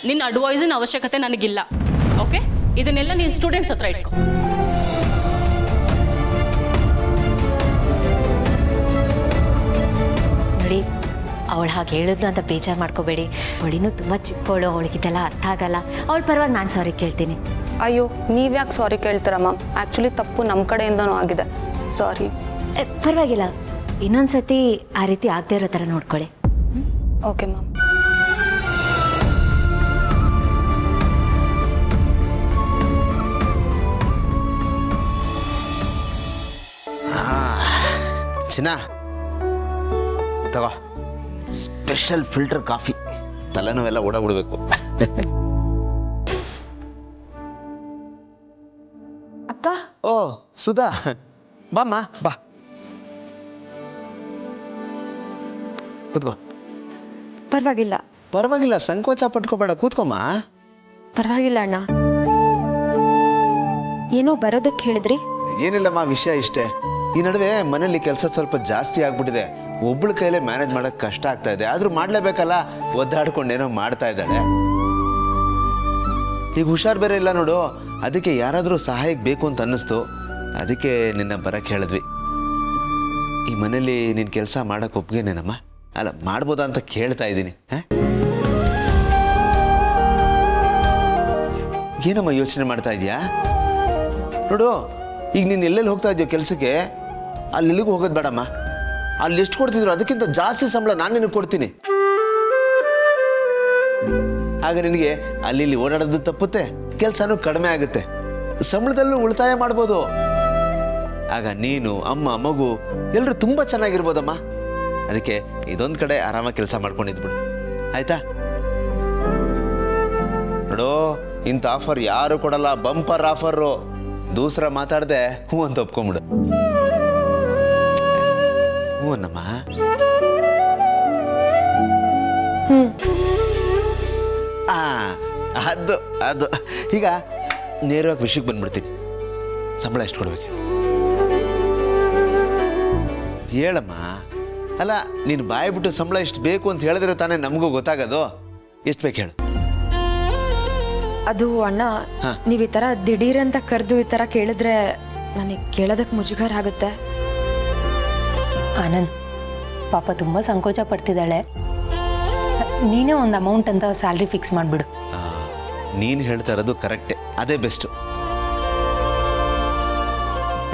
ನಿನ್ನ ಅಡ್ವೈಸಿನ ಅವಶ್ಯಕತೆ ನನಗಿಲ್ಲ. ಓಕೆ, ಇದನ್ನೆಲ್ಲ ನೀನು ಸ್ಟೂಡೆಂಟ್ಸ್ ಹತ್ರ ಇಟ್ಕೊ. ನೋಡಿ, ಅವಳು ಹಾಗೆ ಹೇಳಿದ್ಲು ಅಂತ ಬೇಜಾರು ಮಾಡ್ಕೋಬೇಡಿ. ಅವಳಿನೂ ತುಂಬ ಚಿಕ್ಕವಳು, ಅವಳಿಗಿದೆಲ್ಲ ಅರ್ಥ ಆಗಲ್ಲ. ಅವಳ ಪರವಾಗಿ ನಾನು ಸಾರಿ ಕೇಳ್ತೀನಿ. ಅಯ್ಯೋ, ನೀವ್ಯಾಕೆ ಸಾರಿ ಕೇಳ್ತೀರಾ ಮ್ಯಾಮ್? ಆ್ಯಕ್ಚುಲಿ ತಪ್ಪು ನಮ್ಮ ಕಡೆಯಿಂದನೂ ಆಗಿದೆ. ಸಾರಿ. ಪರವಾಗಿಲ್ಲ, ಇನ್ನೊಂದ್ಸತಿ ಆ ರೀತಿ ಆಗದೆ ಇರೋ ಥರ ನೋಡ್ಕೊಳ್ಳಿ. Okay ma'am. ಚಿನ್ನ ತಗೋ, ಸ್ಪೆಷಲ್ ಫಿಲ್ಟರ್ ಕಾಫಿ. ತಲೆನೋವೆಲ್ಲ ಓಡಾಬಿಡ್ಬೇಕು. ಅಕ್ಕ. ಓ ಸುಧಾ, ಬಾಮ್ಮ ಬಾ, ಕೂತ್ಕೋ. ಪರವಾಗಿಲ್ಲ. ಪರವಾಗಿಲ್ಲ, ಸಂಕೋಚ ಪಟ್ಕೋಬೇಡ, ಕೂತ್ಕೊಮ್ಮ. ಪರವಾಗಿಲ್ಲ ಅಣ್ಣ. ಏನೋ ಬರೋದಕ್ಕೆ ಹೇಳಿದ್ರಿ? ಏನಿಲ್ಲಮ್ಮ, ವಿಷಯ ಇಷ್ಟೇ. ಈ ನಡುವೆ ಮನೇಲಿ ಕೆಲಸ ಸ್ವಲ್ಪ ಜಾಸ್ತಿ ಆಗ್ಬಿಟ್ಟಿದೆ. ಒಬ್ಬಳ ಕೈಲೇ ಮ್ಯಾನೇಜ್ ಮಾಡಕ್ ಕಷ್ಟ ಆಗ್ತಾ ಇದೆ. ಆದ್ರೂ ಮಾಡ್ಲೇಬೇಕಲ್ಲ, ಒದ್ದಾಡ್ಕೊಂಡೇನೋ ಮಾಡ್ತಾ ಇದ್ದಾಳೆ. ಈಗ ಹುಷಾರ್ ಬೇರೆ ಇಲ್ಲ ನೋಡು, ಅದಕ್ಕೆ ಯಾರಾದ್ರೂ ಸಹಾಯಕ್ಕೆ ಬೇಕು ಅಂತ ಅನ್ನಿಸ್ತು. ಅದಕ್ಕೆ ನಿನ್ನ ಬರಕ್ಕೆ ಹೇಳಿದ್ವಿ. ಈ ಮನೇಲಿ ನಿನ್ ಕೆಲಸ ಮಾಡಕ್ ಒಪ್ಪಿಗೆನೇನಮ್ಮ? ಅಲ್ಲ, ಮಾಡ್ಬೋದಾ ಅಂತ ಕೇಳ್ತಾ ಇದ್ದೀನಿ. ಏನಮ್ಮ ಯೋಚನೆ ಮಾಡ್ತಾ ಇದೀಯಾ? ನೋಡು, ಈಗ ನೀನು ಎಲ್ಲೆಲ್ಲಿ ಹೋಗ್ತಾ ಇದೆಯೋ ಕೆಲಸಕ್ಕೆ, ಅಲ್ಲಿ ಇಲ್ಲಿಗೂ ಹೋಗೋದು ಬೇಡಮ್ಮ. ಅಲ್ಲಿ ಎಷ್ಟು ಕೊಡ್ತಿದ್ರು ಅದಕ್ಕಿಂತ ಜಾಸ್ತಿ ಸಂಬಳ ನಾನು ನಿನಗೆ ಕೊಡ್ತೀನಿ. ಆಗ ನಿನಗೆ ಅಲ್ಲಿ ಇಲ್ಲಿ ಓಡಾಡೋದು ತಪ್ಪುತ್ತೆ, ಕೆಲಸನೂ ಕಡಿಮೆ ಆಗುತ್ತೆ, ಸಂಬಳದಲ್ಲೂ ಉಳಿತಾಯ ಮಾಡ್ಬೋದು. ಆಗ ನೀನು, ಅಮ್ಮ, ಮಗು ಎಲ್ಲರೂ ತುಂಬ ಚೆನ್ನಾಗಿರ್ಬೋದಮ್ಮ. ಅದಕ್ಕೆ ಇದೊಂದು ಕಡೆ ಆರಾಮಾಗಿ ಕೆಲಸ ಮಾಡ್ಕೊಂಡಿದ್ಬಿಡು, ಆಯ್ತಾ? ನೋಡು, ಇಂಥ ಆಫರ್ ಯಾರು ಕೊಡಲ್ಲ, ಬಂಪರ್ ಆಫರು. ದೂಸರ ಮಾತಾಡದೆ ಹ್ಞೂ ಅಂತ ಒಪ್ಕೊಂಬಿಡು. ಹ್ಞೂ ಅನ್ನಮ್ಮ. ಅದು ಅದು ಈಗ ನೇರವಾಗಿ ವಿಷಯಕ್ಕೆ ಬಂದ್ಬಿಡ್ತೀನಿ. ಸಂಬಳ ಎಷ್ಟು ಕೊಡ್ಬೇಕು ಹೇಳಮ್ಮ. ಅಲ್ಲ, ನೀನು ಬಾಯಿ ಬಿಟ್ಟು ಸಂಬಳ ಎಷ್ಟು ಬೇಕು ಅಂತ ಹೇಳಿದ್ರೆ ತಾನೇ ನಮಗೂ ಗೊತ್ತಾಗೋದು. ಎಷ್ಟು ಬೇಕು ಹೇಳು. ಅದು ಅಣ್ಣ, ನೀವು ಈ ಥರ ದಿಢೀರ್ ಅಂತ ಕರೆದು ಈ ಥರ ಕೇಳಿದ್ರೆ ನನಗೆ ಕೇಳೋದಕ್ಕೆ ಮುಜುಗರ ಆಗುತ್ತೆ. ಆನಂದ್ ಪಾಪ ತುಂಬ ಸಂಕೋಚ ಪಡ್ತಿದ್ದಾಳೆ. ನೀನೇ ಒಂದು ಅಮೌಂಟ್ ಅಂತ ಸ್ಯಾಲ್ರಿ ಫಿಕ್ಸ್ ಮಾಡಿಬಿಡು. ನೀನು ಹೇಳ್ತಾ ಇರೋದು ಕರೆಕ್ಟೇ, ಅದೇ ಬೆಸ್ಟು.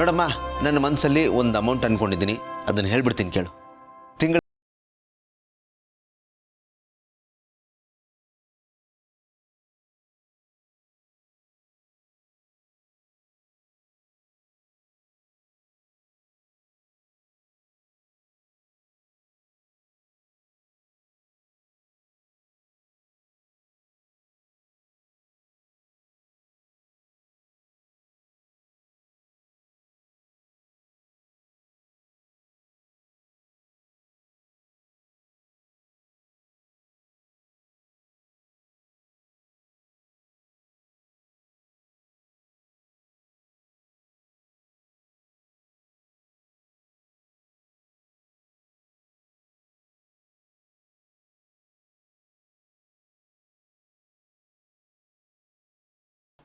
ನೋಡಮ್ಮ, ನನ್ನ ಮನಸ್ಸಲ್ಲಿ ಒಂದು ಅಮೌಂಟ್ ಅನ್ಕೊಂಡಿದ್ದೀನಿ, ಅದನ್ನು ಹೇಳ್ಬಿಡ್ತೀನಿ ಕೇಳು. ತಿಂಗಳ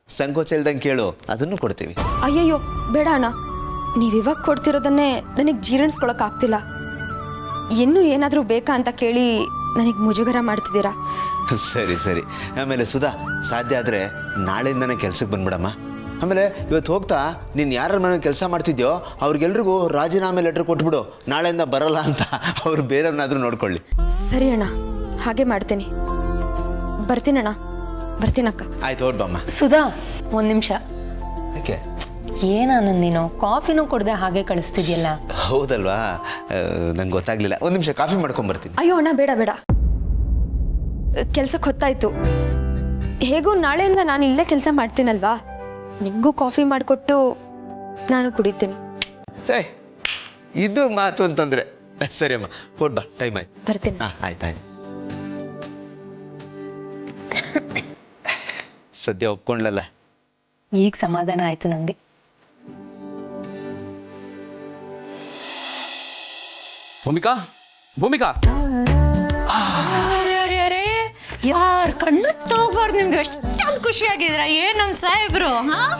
ಸಂಕೋಚ ಇಲ್ದಂಗೆ ಕೇಳು, ಅದನ್ನು ಕೊಡ್ತೀವಿ. ಅಯ್ಯಯ್ಯೋ ಬೇಡ ಅಣ್ಣ, ನೀವು ಇವಾಗ ಕೊಡ್ತಿರೋದನ್ನೇ ನನಗೆ ಜೀರ್ಣಿಸ್ಕೊಳಕ್ಕಾಗ್ತಿಲ್ಲ. ಇನ್ನೂ ಏನಾದರೂ ಬೇಕಾ ಅಂತ ಕೇಳಿ ನನಗೆ ಮುಜುಗರ ಮಾಡ್ತಿದ್ದೀರಾ. ಸರಿ ಸರಿ. ಆಮೇಲೆ ಸುಧಾ, ಸಾಧ್ಯ ಆದರೆ ನಾಳೆಯಿಂದನೇ ಕೆಲ್ಸಕ್ಕೆ ಬಂದ್ಬಿಡಮ್ಮ. ಆಮೇಲೆ ಇವತ್ತು ಹೋಗ್ತಾ ನೀನು ಯಾರ ಮನೆ ಕೆಲಸ ಮಾಡ್ತಿದ್ಯೋ ಅವ್ರಿಗೆಲ್ರಿಗೂ ರಾಜೀನಾಮೆ ಲೆಟ್ರ್ ಕೊಟ್ಬಿಡು, ನಾಳೆಯಿಂದ ಬರಲ್ಲ ಅಂತ. ಅವ್ರು ಬೇರೆಯವ್ರನ್ನಾದ್ರೂ ನೋಡ್ಕೊಳ್ಳಿ. ಸರಿ ಅಣ್ಣ, ಹಾಗೆ ಮಾಡ್ತೀನಿ. ಬರ್ತೀನಣ್ಣ, ಬರ್ತೀನಕ್ಕ. ಆಯ್ತು, ಹೊರಡ್ಬಮ್ಮ. ಸುಧಾ, ಒಂದು ನಿಮಿಷ. ಯಾಕೆ? ಏನಾನಂದ್ ನೀನು ಕಾಫಿನೂ ಕೊಡದೆ ಹಾಗೆ ಕಳಿಸ್ತಿದ್ಯಲ್ಲ? ಹೌದಲ್ವಾ, ನಂಗೆ ಗೊತ್ತಾಗ್ಲಿಲ್ಲ. ಒಂದು ನಿಮಿಷ ಕಾಫಿ ಮಾಡ್ಕೊಂಬರ್ತೀನಿ. ಅಯ್ಯೋ ಅಣ್ಣ, ಬೇಡ ಬೇಡ, ಕೆಲ್ಸಕ್ಕೆ ಹೊತ್ತಾಯ್ತು. ಹೇಗೂ ನಾಳೆಯಿಂದ ನಾನು ಇಲ್ಲೇ ಕೆಲಸ ಮಾಡ್ತೀನಲ್ವಾ, ನಿಮಗೂ ಕಾಫಿ ಮಾಡಿಕೊಟ್ಟು ನಾನು ಕುಡಿತೀನಿ. ಇದು ಮಾತು ಅಂತಂದ್ರೆ ಸರಿ ಅಮ್ಮ, ಹೊರಡ್ಬಾ, ಟೈಮ್ ಆಯ್ತು. ಬರ್ತೀನಿ. ಆಯ್ತಾಯ್ತು. ಸದ್ಯ ಒಪ್ಕೊಂಡ್ಲಲ್ಲ, ಈಗ ಸಮಾಧಾನ ಆಯ್ತು ನಂಗೆ. ಭೂಮಿಕಾ, ಭೂಮಿಕಾ, ಯಾರ ಕಣ್ಣು ತಗೋಬಾರ್ದು. ನಿಮ್ಗೆ ಎಷ್ಟೊಂದು ಖುಷಿಯಾಗಿದ್ರ ಏನ್ ನಮ್ ಸಾಹೇಬ್ರು?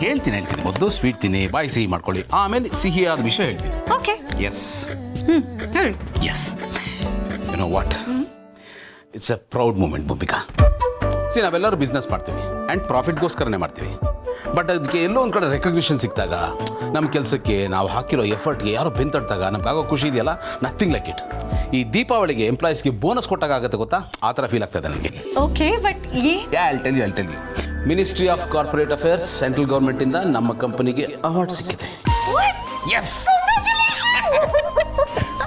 ಹೇಳ್ತೀನಿ ಮೊದಲು ಸ್ವೀಟ್ ತಿನ್ನಿ, ಬಾಯಿ ಸಿಹಿ ಮಾಡ್ಕೊಳ್ಳಿ, ಆಮೇಲೆ ಸಿಹಿಯಾದ ವಿಷಯ ಹೇಳ್ತೀನಿ. ಓಕೆ, ಎಸ್ ಹೇಳಿ. Yes, you know what, it's a proud moment Bhoomika. See, ನಾವೆಲ್ಲರೂ ಬಿಸ್ನೆಸ್ ಮಾಡ್ತೀವಿ ಆ್ಯಂಡ್ ಪ್ರಾಫಿಟ್ಗೋಸ್ಕರನೇ ಮಾಡ್ತೀವಿ. ಬಟ್ ಅದಕ್ಕೆ ಎಲ್ಲೋ ಒಂದು ಕಡೆ ರೆಕಗ್ನಿಷನ್ ಸಿಕ್ಕಿದಾಗ, ನಮ್ಮ ಕೆಲಸಕ್ಕೆ ನಾವು ಹಾಕಿರೋ ಎಫರ್ಟ್ಗೆ ಯಾರೋ ಬೆಂತಡ್ದಾಗ ನಮ್ಗಾಗೋ ಖುಷಿ ಇದೆಯಲ್ಲ, ನಥಿಂಗ್ ಲೈಕ್ ಇಟ್. ಈ ದೀಪಾವಳಿಗೆ ಎಂಪ್ಲಾಯೀಸ್ಗೆ ಬೋನಸ್ ಕೊಟ್ಟಾಗ ಆಗುತ್ತೆ ಗೊತ್ತಾ, ಆ ಥರ ಫೀಲ್ ಆಗ್ತದೆ ನನಗೆ. Okay, but I'll tell you. Ministry of corporate affairs, central ಗೌರ್ಮೆಂಟಿಂದ ನಮ್ಮ ಕಂಪನಿಗೆ ಅವಾರ್ಡ್ ಸಿಕ್ಕಿದೆ. Yes,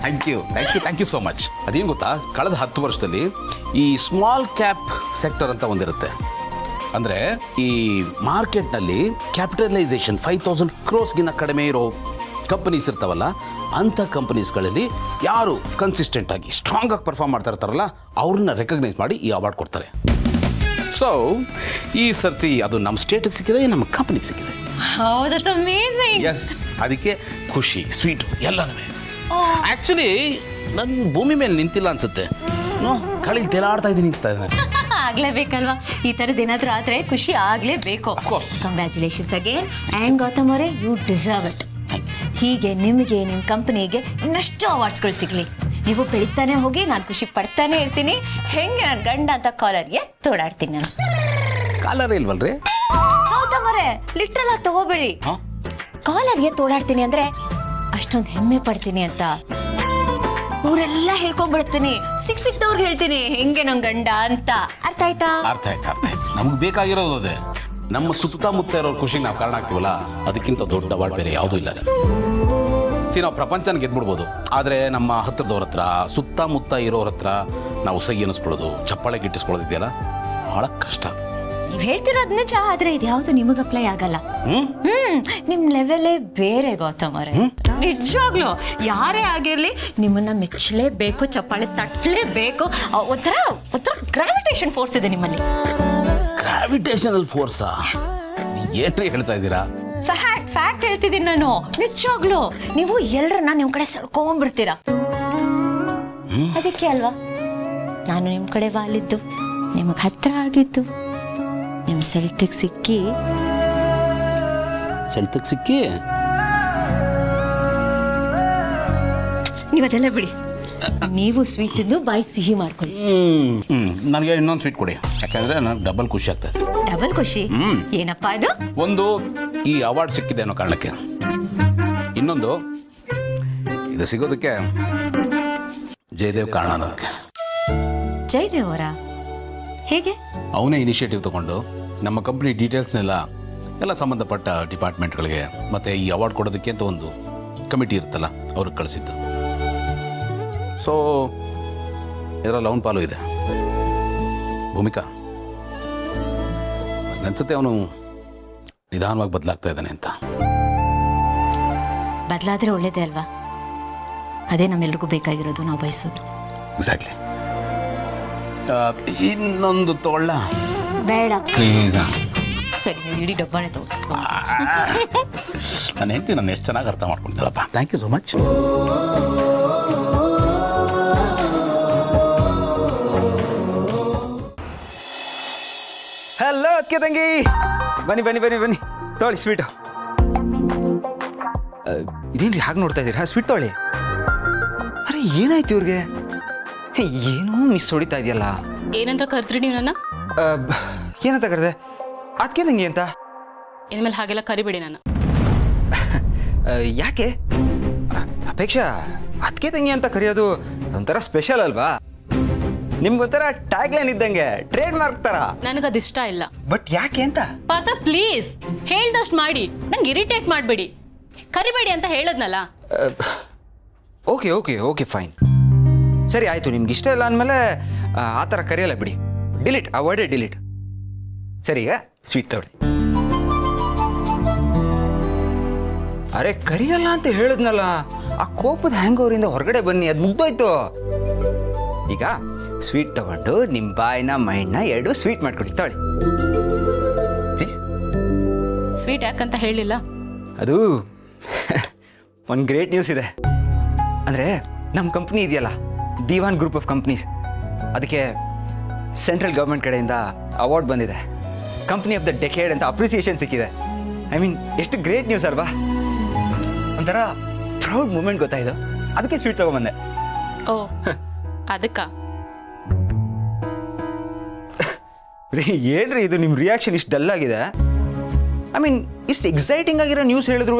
thank you so much. ಅದೇನು ಗೊತ್ತಾ, ಕಳೆದ 10 ವರ್ಷದಲ್ಲಿ ಈ ಸ್ಮಾಲ್ ಕ್ಯಾಪ್ ಸೆಕ್ಟರ್ ಅಂತ ಒಂದಿರುತ್ತೆ. ಅಂದರೆ ಈ ಮಾರ್ಕೆಟ್ನಲ್ಲಿ ಕ್ಯಾಪಿಟಲೈಸೇಷನ್ 5,000 crores ಕಡಿಮೆ ಇರೋ ಕಂಪನೀಸ್ ಇರ್ತಾವಲ್ಲ, ಅಂಥ ಕಂಪನೀಸ್ಗಳಲ್ಲಿ ಯಾರು ಕನ್ಸಿಸ್ಟೆಂಟ್ ಆಗಿ ಸ್ಟ್ರಾಂಗ್ ಆಗಿ ಪರ್ಫಾರ್ಮ್ ಮಾಡ್ತಾ ಇರ್ತಾರಲ್ಲ, ಅವ್ರನ್ನ ರೆಕಗ್ನೈಸ್ ಮಾಡಿ ಈ ಅವಾರ್ಡ್ ಕೊಡ್ತಾರೆ. ಸೊ ಈ ಸರ್ತಿ ಅದು ನಮ್ಮ ಸ್ಟೇಟಿಗೆ ಸಿಕ್ಕಿದೆ, ನಮ್ಮ ಕಂಪನಿಗೆ ಸಿಕ್ಕಿದೆ. ಎಸ್, ಅದಕ್ಕೆ ಖುಷಿ, ಸ್ವೀಟು ಎಲ್ಲನೂ. ಆ್ಯಕ್ಚುಲಿ ನನ್ನ ಭೂಮಿ ಮೇಲೆ ನಿಂತಿಲ್ಲ ಅನ್ಸುತ್ತೆ, ಕಳಿ ತೆಲಾಡ್ತಾ ಇದ್ದೀನಿ ನಿಂತ ಇದ್ದೀನಿ. ಆಗ್ಲೇಬೇಕಲ್ವಾ, ಈ ಥರದ್ದು ಏನಾದರೂ ಆದರೆ ಖುಷಿ ಆಗಲೇಬೇಕು. Congratulations again. ಆ್ಯಂಡ್ ಗೌತಮ್ ಅವರೇ, ಯು ಡಿಸರ್ವ್ ಇಟ್. ಹೀಗೆ ನಿಮಗೆ, ನಿಮ್ಮ ಕಂಪನಿಗೆ ಇನ್ನಷ್ಟು ಅವಾರ್ಡ್ಸ್ಗಳು ಸಿಗಲಿ. ನೀವು ಬೆಳಿತಾನೆ ಹೋಗಿ, ನಾನು ಖುಷಿ ಪಡ್ತಾನೆ ಇರ್ತೀನಿ. ಹೆಂಗೆ ನನ್ನ ಗಂಡ ಅಂತ ಕಾಲರ್ ಎತ್ತೋಡಾಡ್ತೀನಿ ನಾನು. ಕಾಲರ್ ಇಲ್ವಲ್ರಿ? ಗೌತಮ್ ಅವರೇ, ಲಿಟ್ರಲ್ ಆಗಿ ತಗೋಬೇಡಿ. ಕಾಲರ್ ಎತ್ತೋಡಾಡ್ತೀನಿ ಅಂದರೆ ಅಷ್ಟೊಂದು ಹೆಮ್ಮೆ ಪಡ್ತೀನಿ ಅಂತ ಊರೆಲ್ಲ ಹೇಳ್ಕೊಂಡ್ಬಿಡ್ತೀನಿ. ಸಿಕ್ದವ್ರಿಗೆ ಹೇಳ್ತೀನಿ ಹೆಂಗೆ ನಮ್ಮ ಗಂಡ ಅಂತ. ಅರ್ಥ ಆಯ್ತಾ? ಅರ್ಥ ಆಯ್ತು. ನಮ್ಗೆ ಬೇಕಾಗಿರೋದು ಅದೇ. ನಮ್ಮ ಸುತ್ತಮುತ್ತ ಇರೋರು ಖುಷಿಗೆ ನಾವು ಕಾರಣ ಆಗ್ತೀವಲ್ಲ, ಅದಕ್ಕಿಂತ ದೊಡ್ಡ ಅವಾರ್ಡ್ ಬೇರೆ ಯಾವುದೂ ಇಲ್ಲ ರೀ. ನಾವು ಪ್ರಪಂಚನ ಗೆದ್ಬಿಡ್ಬೋದು, ಆದರೆ ನಮ್ಮ ಹತ್ರದವ್ರ ಹತ್ರ, ಸುತ್ತಮುತ್ತ ಇರೋರ ಹತ್ರ ನಾವು ಸೈ ಅನ್ನಿಸ್ಕೊಳ್ಳೋದು, ಚಪ್ಪಾಳೆ ಗಿಟ್ಟಿಸ್ಕೊಳ್ಳೋದಿದೆಯಲ್ಲ, ಬಹಳ ಕಷ್ಟ. ನೀವು ಹೇಳ್ತಿರೋದು ನಿಜ, ಆದರೆ ಇದು ಯಾವುದು ನಿಮಗೆ ಅಪ್ಲೈ ಆಗಲ್ಲ. ನಿಮ್ಮ ಲೆವೆಲೇ ಬೇರೆ ಗೌತಮ್ ಅವರೇ. ನಿಜವಾಗ್ಲು ಯಾರೇ ಆಗಿರಲಿ ನಿಮ್ಮನ್ನ ಮೆಚ್ಚಲೇಬೇಕು, ಚಪ್ಪಾಳೆ ತಟ್ಟಲೇಬೇಕು. ಒಂಥರ ಗ್ರಾವಿಟೇಷನ್ ಫೋರ್ಸ್ ಇದೆ ನಿಮ್ಮಲ್ಲಿ. ಗ್ರಾವಿಟೇಷನಲ್ ಫೋರ್ಸಾ? ಏನ್ರಿ ಹೇಳ್ತಾ ಇದ್ದೀರಾ? ಫ್ಯಾಕ್ಟ್ ಹೇಳ್ತಿದ್ದೀನಿ ನಾನು. ನಿಜವಾಗ್ಲು ನೀವು ಎಲ್ಲರನ್ನ ನಿಮ್ಮ ಕಡೆ ಸೆಳ್ಕೊಂಡ್ಬಿಡ್ತೀರಾ. ಅದಕ್ಕೆ ಅಲ್ವಾ ನಾನು ನಿಮ್ಮ ಕಡೆ ವಾಲಿದ್ದು, ನಿಮಗೆ ಹತ್ರ ಆಗಿದ್ದು. ನಿಮ್ಮ ಸೆಳ್ತಿಗೆ ಸಿಕ್ಕಿ ನೀವು ಅದೆಲ್ಲ ಬಿಡಿ. ನೀವು ಸ್ವೀಟ್ ತಿಂದು ಬಾಯಿ ಸಿಹಿ ಮಾಡ್ಕೊಳ್ಳಿ. ನನಗೆ ಇನ್ನೊಂದು ಸ್ವೀಟ್ ಕೊಡಿ, ಯಾಕಂದ್ರೆ ನನಗೆ ಡಬಲ್ ಖುಷಿ ಆಗ್ತದೆ. ಡಬಲ್ ಖುಷಿ? ಏನಪ್ಪ ಅದು? ಒಂದು, ಈ ಅವಾರ್ಡ್ ಸಿಕ್ಕಿದೆ ಅನ್ನೋ ಕಾರಣಕ್ಕೆ. ಇನ್ನೊಂದು, ಇದು ಸಿಗೋದಕ್ಕೆ ಜಯದೇವ್ ಕಾರಣ. ನನಗೆ ಜಯದೇವ್ ಅವರ ಹೇಗೆ? ಅವನೇ ಇನಿಷಿಯೇಟಿವ್ ತಗೊಂಡು ನಮ್ಮ ಕಂಪ್ನಿ ಡೀಟೇಲ್ಸ್ನೆಲ್ಲ ಸಂಬಂಧಪಟ್ಟ ಡಿಪಾರ್ಟ್ಮೆಂಟ್ಗಳಿಗೆ ಮತ್ತು ಈ ಅವಾರ್ಡ್ ಕೊಡೋದಕ್ಕೆ ಅಂತ ಒಂದು ಕಮಿಟಿ ಇರುತ್ತಲ್ಲ, ಅವ್ರಿಗೆ ಕಳಿಸಿದ್ದು. ಸೊ ಇದರಲ್ಲಿ ಅವನ ಪಾಲು ಇದೆ. ಭೂಮಿಕಾ, ಅನ್ಸುತ್ತೆ ಅವನು ನಿಧಾನವಾಗಿ ಬದಲಾಗ್ತಾ ಇದ್ದಾನೆ ಅಂತ. ಬದಲಾದ್ರೆ ಒಳ್ಳೇದೇ ಅಲ್ವಾ? ಅದೇ ನಮ್ಮೆಲ್ರಿಗೂ ಬೇಕಾಗಿರೋದು, ನಾವು ಬಯಸೋದು. ಎಕ್ಸಾಕ್ಟ್ಲಿ. ಇನ್ನೊಂದು ತಗೊಳ್ಳ? ಬೇಡ ಪ್ಲೀಸ್. ಸರಿ, ಇಡೀ ಡಬ್ಬಾನೇ ತಗೋ. ನಾನು ಹೇಳ್ತೀನಿ, ನಾನು ಎಷ್ಟು ಚೆನ್ನಾಗಿ ಅರ್ಥ ಮಾಡ್ಕೊಳ್ತಾಳಪ್ಪ. Thank you so much. Hello ಅಕ್ಕೆ ತಂಗಿ, ಬನ್ನಿ ತೊಗೊಳ್ಳಿ ಸ್ವೀಟು. ಇದೇನ್ರಿ ಹಾಗೆ ನೋಡ್ತಾ ಇದ್ದೀರಾ? ಸ್ವೀಟ್ ತೊಗೊಳ್ಳಿ. ಅರೆ ಏನಾಯ್ತು ಇವ್ರಿಗೆ? ಏನೋ ಮಿಸ್ ಹೊಡಿತಾ ಇದೆಯಲ್ಲ. ಏನಂತ ಕರೆದ್ರಿ ನೀವು ನನ್ನ? ಏನಂತ ಕರೆದೆ? ಅದಕ್ಕೆ ತಂಗಿ ಅಂತ. ಇನ್ಮೇಲೆ ಹಾಗೆಲ್ಲ ಕರಿಬೇಡಿ ನನ್ನ. ಯಾಕೆ? ಅಪೇಕ್ಷಾ, ಅದಕ್ಕೆ ತಂಗಿ ಅಂತ ಕರೆಯೋದು ಒಂಥರ ಸ್ಪೆಷಲ್ ಅಲ್ವಾ? ನಿಮ್ಗೊಂಥರ ಟ್ಯಾಗ್ ಲೈನ್ ಇದ್ದಂಗೆ, ಟ್ರೇಡ್ ಮಾರ್ಕ್ ತರ. ನನಗದು ಇಷ್ಟ ಇಲ್ಲ. ಬಟ್ ಯಾಕೆ ಅಂತ? ಪಾರ್ಥ ಪ್ಲೀಸ್, ಹೇಳ್ದಷ್ಟು ಮಾಡಿ, ನಂಗೆ ಇರಿಟೇಟ್ ಮಾಡಬೇಡಿ. ಕರಿಬೇಡಿ ಅಂತ ಹೇಳದ್ನಲ್ಲ. Okay fine. ಸರಿ ಆಯಿತು, ನಿಮ್ಗೆ ಇಷ್ಟ ಇಲ್ಲ ಅಂದಮೇಲೆ ಆ ಥರ ಕರೆಯಲ್ಲ ಬಿಡಿ. ಡಿಲೀಟ್, ಆ ವರ್ಡೇ ಡಿಲೀಟ್. ಸರಿ, ಈಗ ಸ್ವೀಟ್ ತಗೊಳ್ಳಿ. ಅರೆ ಕರಿಯಲ್ಲ ಅಂತ ಹೇಳಿದ್ನಲ್ಲ, ಆ ಕೋಪದ ಹ್ಯಾಂಗೋರಿಂದ ಹೊರಗಡೆ ಬನ್ನಿ, ಅದು ಮುಗ್ದೋಯ್ತು. ಈಗ ಸ್ವೀಟ್ ತಗೊಂಡು ನಿಮ್ಮ ಬಾಯಿನ ಮೈಂಡ್ನ ಎರಡು ಸ್ವೀಟ್ ಮಾಡ್ಕೊಡಿ. ತಗೊಳ್ಳಿ ಪ್ಲೀಸ್. ಸ್ವೀಟ್ ಯಾಕಂತ ಹೇಳಿಲ್ಲ? ಅದು ಒಂದು ಗ್ರೇಟ್ ನ್ಯೂಸ್ ಇದೆ. ಅಂದರೆ ನಮ್ಮ ಕಂಪ್ನಿ ಇದೆಯಲ್ಲ, ದಿವಾನ್ ಗ್ರೂಪ್ ಆಫ್ ಕಂಪ್ನೀಸ್, ಅದಕ್ಕೆ ಸೆಂಟ್ರಲ್ ಗೌರ್ಮೆಂಟ್ ಕಡೆಯಿಂದ ಅವಾರ್ಡ್ ಬಂದಿದೆ. ಕಂಪ್ನಿ ಆಫ್ ದ ಡೆಕೇಡ್ ಅಂತ ಅಪ್ರಿಸಿಯೇಷನ್ ಸಿಕ್ಕಿದೆ. ಐ ಮೀನ್ ಎಷ್ಟು ಗ್ರೇಟ್ ನ್ಯೂಸ್ ಅಲ್ವಾ? ಒಂಥರ ಪ್ರೌಡ್ ಮೂಮೆಂಟ್ ಗೊತ್ತಾಯಿತು. ಅದಕ್ಕೆ ಸ್ವೀಟ್ ತೊಗೊಂಬಂದೆ. ಓ ಅದಕ್ಕ ರೀ ಏನ್ರಿ ಇದು ನಿಮ್ಮ ರಿಯಾಕ್ಷನ್ ಇಷ್ಟು ಡಲ್ ಆಗಿದೆ? ಐ ಮೀನ್ ಇಷ್ಟು ಎಕ್ಸೈಟಿಂಗ್ ಆಗಿರೋ ನ್ಯೂಸ್ ಹೇಳಿದ್ರು